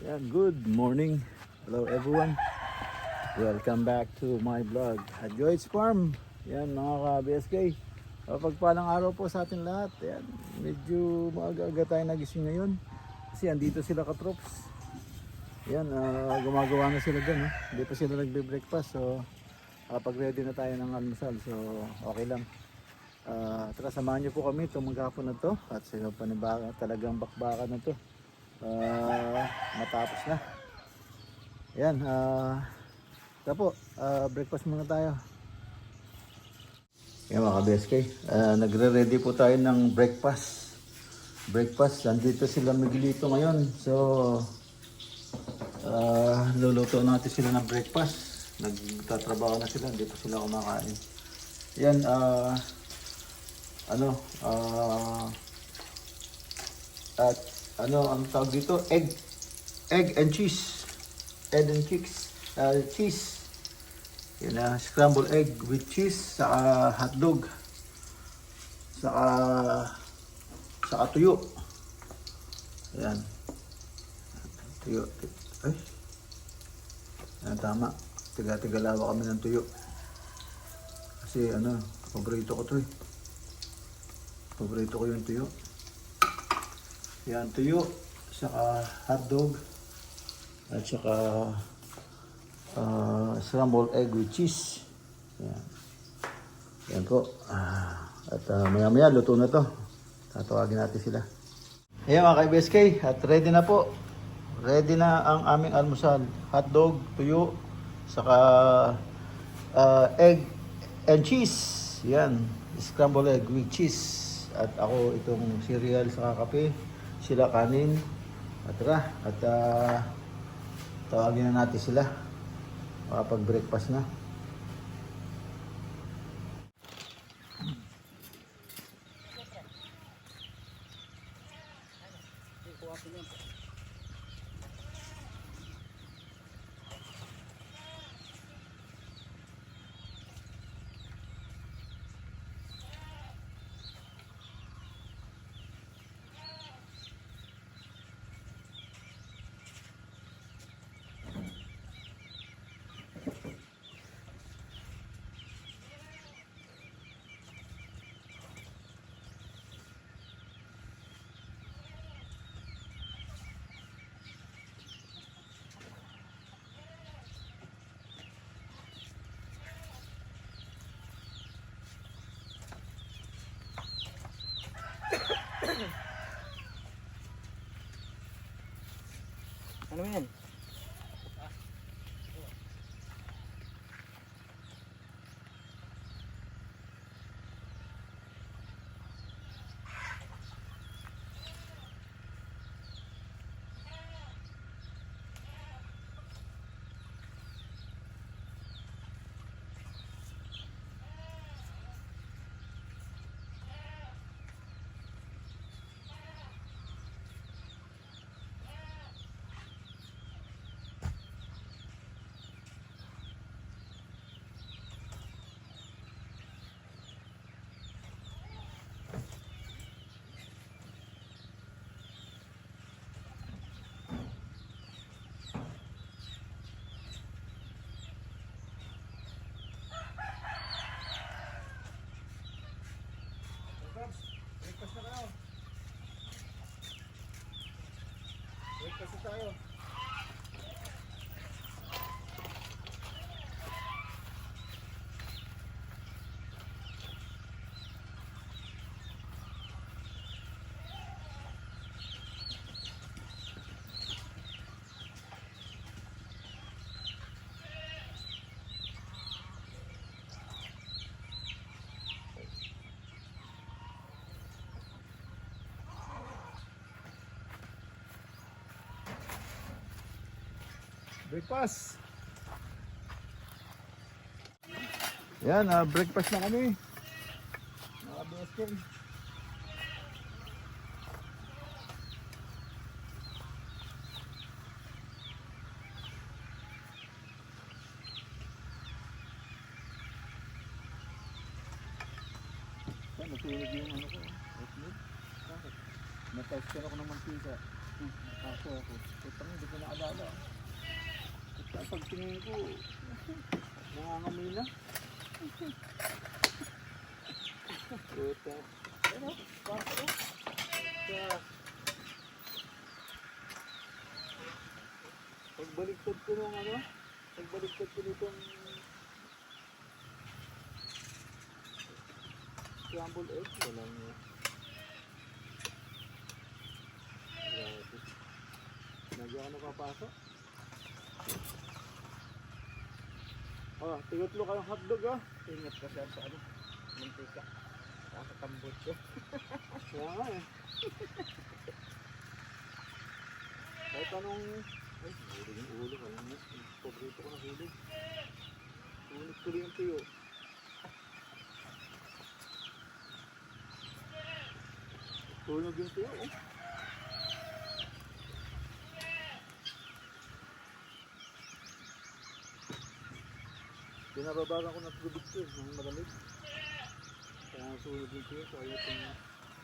Yeah, good morning. Hello everyone. Welcome back to my vlog at Joy's Farm. Yan mga ka-BSK. Pagpalang araw po sa atin lahat. Yan, medyo maaga-aga tayo nagising ngayon. Kasi andito sila ka-troops. Yan, gumagawa na sila dyan. Hindi pa sila nagbe-breakfast. So, pag-ready na tayo ng almusal. So, okay lang. Tara, samahan niyo po kami itong maghapon na to. At sa panibaga, talagang bakbakan na to. Matapos na. Yan, tapo, breakfast muna tayo. Yan mga ka-BSK, nagre-ready po tayo ng breakfast. Nandito sila Miguelito ngayon. So, luluto natin sila ng breakfast. Nagtatrabaho na sila, hindi pa sila kumakain. Yan, at ang tawag dito, egg and cheese. Cheese. Yan na, scrambled egg with cheese, saka hotdog, saka tuyo. Yan. Tuyo. Ay. Yan, tama. Tiga-tigalawa kami ng tuyo. Kasi paborito ko to eh. Paborito ko yung tuyo. Yan, tuyo, saka hotdog, at saka scrambled egg with cheese. Yan. Yan po. At maya-maya, luto na to. Tatawagin natin sila. Ayan mga ka-BSK, at ready na po. Ready na ang aming almusal. Hotdog, tuyo, saka egg and cheese. Yan, scrambled egg with cheese. At ako itong cereal saka kape. Sila kanin. At tawagin na natin sila. Makapag-breakfast na. Ano yan? Breakfast na kayo. Breakfast na tayo. Breakfast. Yan, breakfast na kami. Mga BSK. Natulog yung oatmeal. Bakit? Nataste ako ng mantika. Kaso ako, putang hindi ko naalala. At pagtingin ko, nangangamoy na. Puta. Ano? Paso? Pagbaliktad ko nung ano, pagbaliktad ko nitong scrambled egg, walang grabe. Medyo ako napapasok. Oh, tigatlo kayong hotdog ah. Ingat ka sir sa ano, mantika. Kakatambot ko. Kaya nga eh. Kahit anong... Ay, hulog yung ulo. Alam mo, paborito ko na hulog. Hulog tuloy yung tuyo. Hulog yung tuyo eh. Binababagan ko ng tubig ko eh, ng malamig. Kaya sunog yung tuyo, kaya itong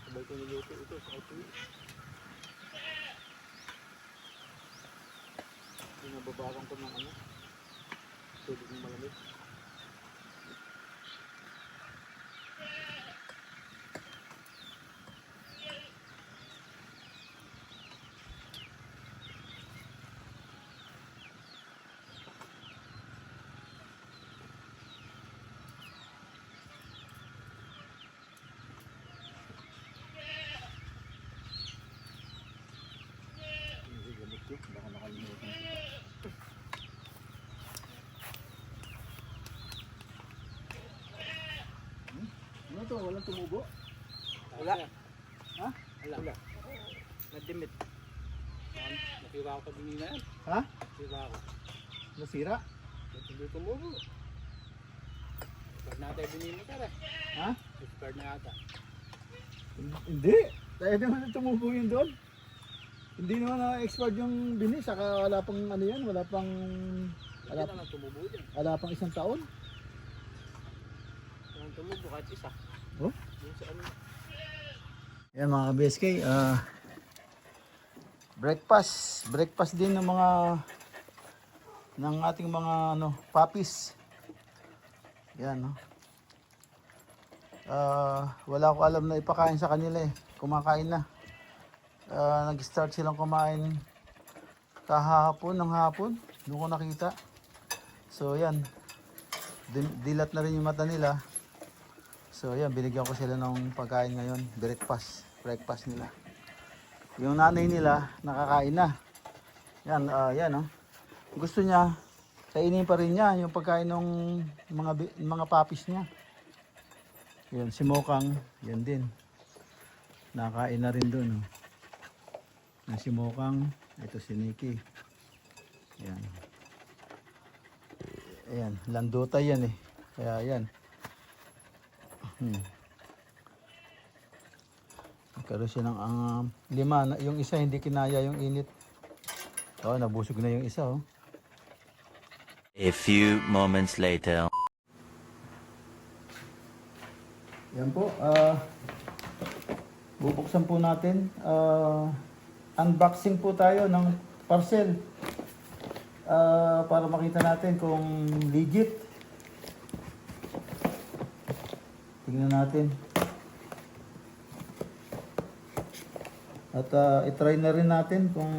sabay ko niluto ito sa tuyo. Binababagan ko ng ano, tubig ng malamig. Baka nakalimutan ko. Ano to? Walang tumubo? Wala. Ha? Wala. Nadimit. Nasira ako sa binina yan. Ha? Nasira ako. Nasira? Hindi tumubo. Expert na ata yung binina ka rin. Ha? Expert na ata. Hindi. Tayo naman tumubo yun doon. Hindi naman na-expired yung bini. Saka wala pang ano yan. Wala pang... Hindi naman tumubo dyan. Wala pang isang taon. Walang tumubo kahit isa. Oh? Yung sa ano. Yan mga ka-BSK, breakfast din ng mga ng ating mga ano, puppies. Yan no. Wala ko alam na ipakain sa kanila eh. Kumakain na. Nag-start silang kumain kahapon ng hapon. Doon ko nakita. So yan. Dilat na rin yung mata nila. So yan, binigyan ko sila ng pagkain ngayon, breakfast nila. Yung nanay nila nakakain na. Yan, yan oh. Gusto niya kainin pa rin niya yung pagkain ng mga puppies niya. Yan si Mokang, yan din. Nakakain na rin doon oh. Yan si Mokang, ito si Nikki. Yan. Ayan, landuta yan eh. Kaya yan. Nagkaroon siya ng 5. Yung isa hindi kinaya yung init. Oh, nabusog na yung isa oh. A few moments later. Yan po, bubuksan po natin. Unboxing po tayo ng parcel. Para makita natin kung legit. Tingnan natin. At itry na rin natin kung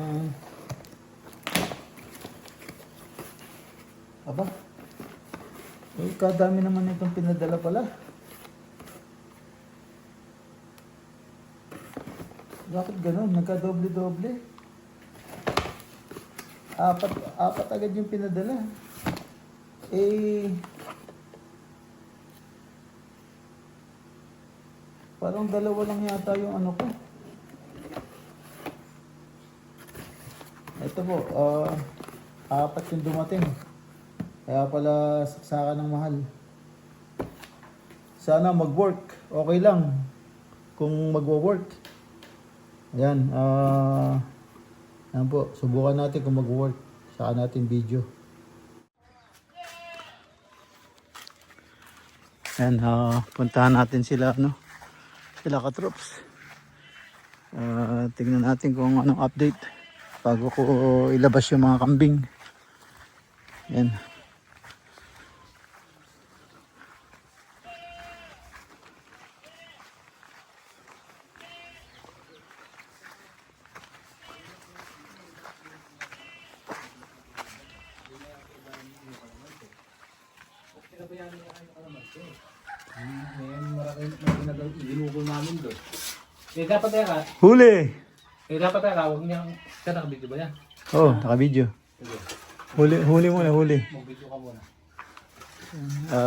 aba, kadami naman itong pinadala pala. Bakit ganun? Nagka-doble-doble. Apat agad yung pinadala. Parang 2 lang yata yung ano ko. Ito po, 4 yung dumating. Kaya pala saksakan ng mahal. Sana mag-work. Okay lang kung magwo-work. Ayan, yan po, subukan natin kung mag-work. Saka natin video. Ayan, puntahan natin sila, sila ka-troops. Tingnan natin kung anong update. bago ko ilabas yung mga kambing. Yan. Ginugol namin doon. Eh dapat ka. Huli! Dapat ka. Huwag niyang... Kaya nakabidyo ba yan? Oo, naka-video. Sige. Huli muna, huli. Mag-video ka muna.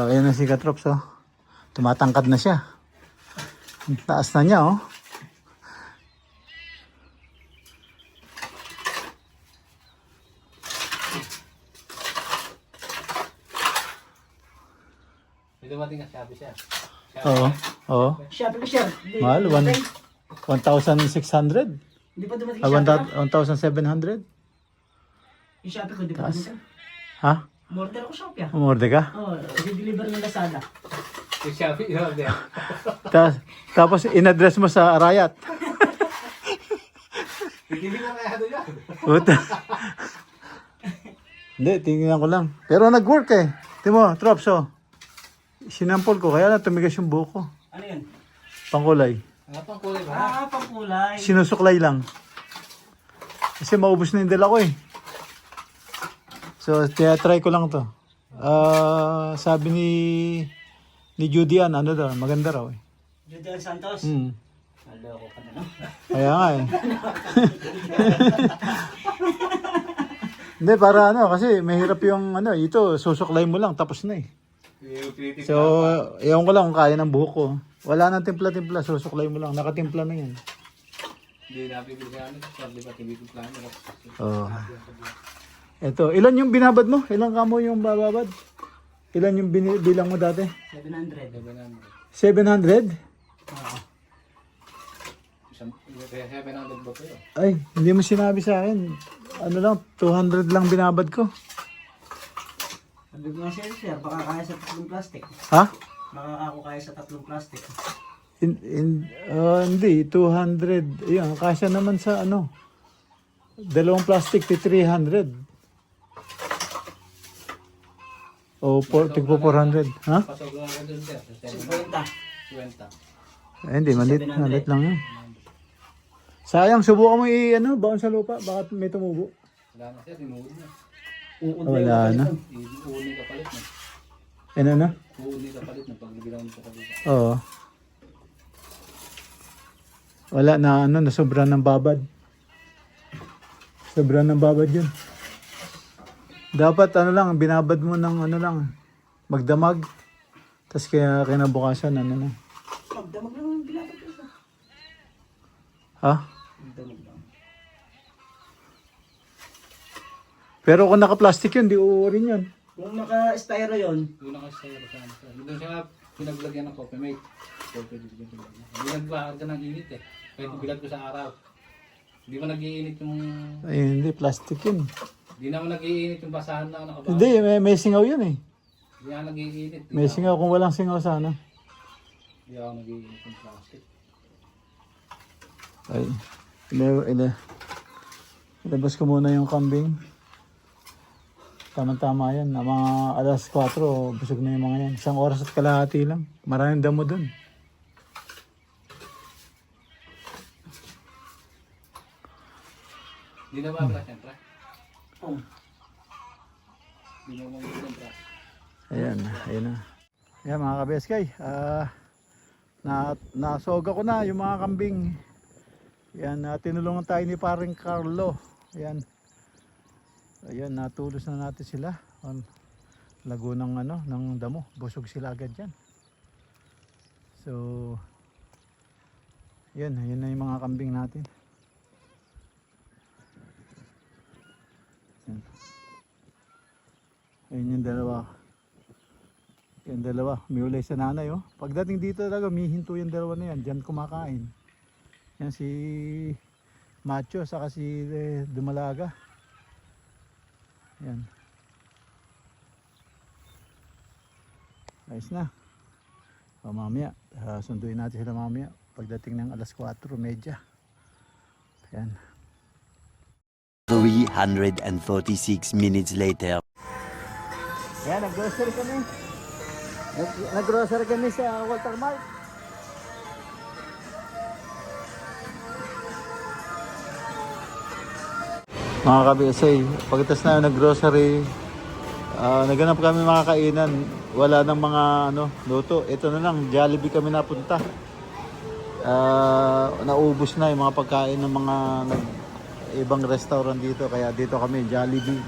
Ayan na si Katrops, oh. Tumatangkad na siya. Ang taas na niya, oh. May dumating ka, sabi siya. Oo. Oo. Shopee ko siya. Mahal, 1,600. Hindi pa dumating Ah, yung Shopee ko. 1,700. Yung Shopee ko, di pa Taas. dumating. Ha? Order ako Shopee ah. Umorde ka? Oo, i-deliver ng Lazada. Si Shopee, yun. Tapos in-address mo sa Arayat. Hindi na kaya doon yan. Puta. Hindi, tingnan ko lang. Pero nag-work eh. Timo, Trops, oh. Sinampol ko, kaya na tumigas yung buko. Ano yun? Pangkulay. Pang kulay ba? Pangkulay. Sinusuklay lang. Kasi maubos na yung dala ko eh. So, try ko lang to. Sabi ni Judy Ann, ano daw, maganda raw eh. Julian Santos. Hmm. Naloko ka na, no? Kaya nga eh. Hindi, para ano, kasi mahirap yung ano, ito, susuklay mo lang, tapos na eh. So, ewan ko lang kung kaya ng buhok ko. Wala nang timpla-timpla, susuklay mo lang, nakatimpla na yan. Hindi na pipilihan. Sabi ba, tinipiplan mo. Oh. Ito, ilan yung binabad mo? Ilan kamo yung bababad? Ilan yung bilang mo dati? 700. 700? Oo. 700 ba kayo? Ay, hindi mo sinabi sa akin. Ano lang, 200 lang binabad ko. Sabi ko nga sir, baka kaya sa 3 plastic. Ha? Baka ako kaya sa 3 plastic. Hindi, 200. Ayun, kasya naman sa ano. 2 plastic, 300. O, 400. Ha? Pasok lang ka doon sir. 50. 20. Hindi, malit lang yun. Sayang, subukan mo baon sa lupa. Baka may tumubo. Wala na sir, inuuli na. Wala na. Inuuli ka palit na. Ano na? Uuli ka palit na pag bilang mo sa kabila. Oo. Wala na na sobra ng babad. Sobra ng babad yun. Dapat lang, binabad mo ng lang, magdamag. Tapos kaya kinabukasan, na. Magdamag lang yung binabag ko. Ha? Magdamag lang. Pero kung naka-plastic yun, di uurin yun. Kung naka-styro yun, Doon na kasi sa'yo sa sir. Doon siya pinaglagyan ng coffee mate. Hindi nagbahar ka ng init eh. Kahit bilad ko sa araw. Hindi mo nag-iinit yung... Ay, hindi, plastic yun. Hindi naman nag-iinit yung basahan na nakabahar. Hindi, may singaw yun eh. Hindi ako nag-iinit. May singaw, kung walang singaw sana. Hindi ako nag-iinit yung plastic. Ay, ilabas ko muna yung kambing. Tama-tama yan. Na mga alas 4, busog na yung mga yan. 1 oras at kalahati lang. Maraming damo dun. Hindi na ba ba siyempre? oh, Hindi na mo mag-iinit. Ayan, ayan na. Ayan mga kabeskay. Nasoga ko na yung mga kambing. Ayan, tinulungan tayo ni paring Carlo. Ayan. Ayan, natulos na natin sila. Lago ng ng damo. Busog sila agad yan. So, ayan na yung mga kambing natin. Ayan. Ayan yung dalawa. Yung dalawa, miulay sa nanay oh. Pagdating dito talaga, mihinto yung dalawa na yan. Diyan kumakain. Yan si Macho, saka si Dumalaga. Yan. Ayos na. Mamaya, sunduin natin sila mamaya. Pagdating ng alas 4:30. Yan. 346 minutes later. Yan, nag-grocery kami. Nag-grocery kami sa Walter Mart. Mga ka-BSA, pagkatapos na nag-grocery, naganap kami mga kainan. Wala nang mga luto. Ito na lang, Jollibee kami napunta. Naubos na yung mga pagkain ng mga ibang restaurant dito. Kaya dito kami, Jollibee.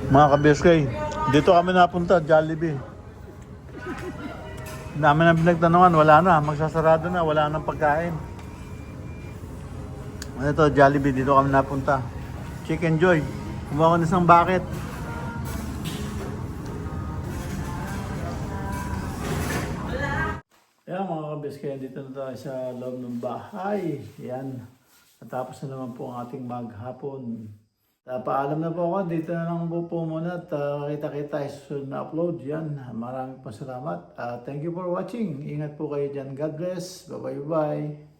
Mga ka-BSK, dito kami napunta, Jollibee. Dami na pinagtanungan, wala na. Magsasarado na, wala nang pagkain. Ito, Jollibee, dito kami napunta. Chicken Joy. Kumuha ko ng isang bucket. Yan mga kabis, kaya dito na tayo sa loob ng bahay. Yan. Natapos na naman po ang ating maghapon. Paalam na po ako. Dito na lang po muna at kita-kita sa susunod na upload. Yan. Maraming po salamat. Thank you for watching. Ingat po kayo dyan. God bless. Bye-bye.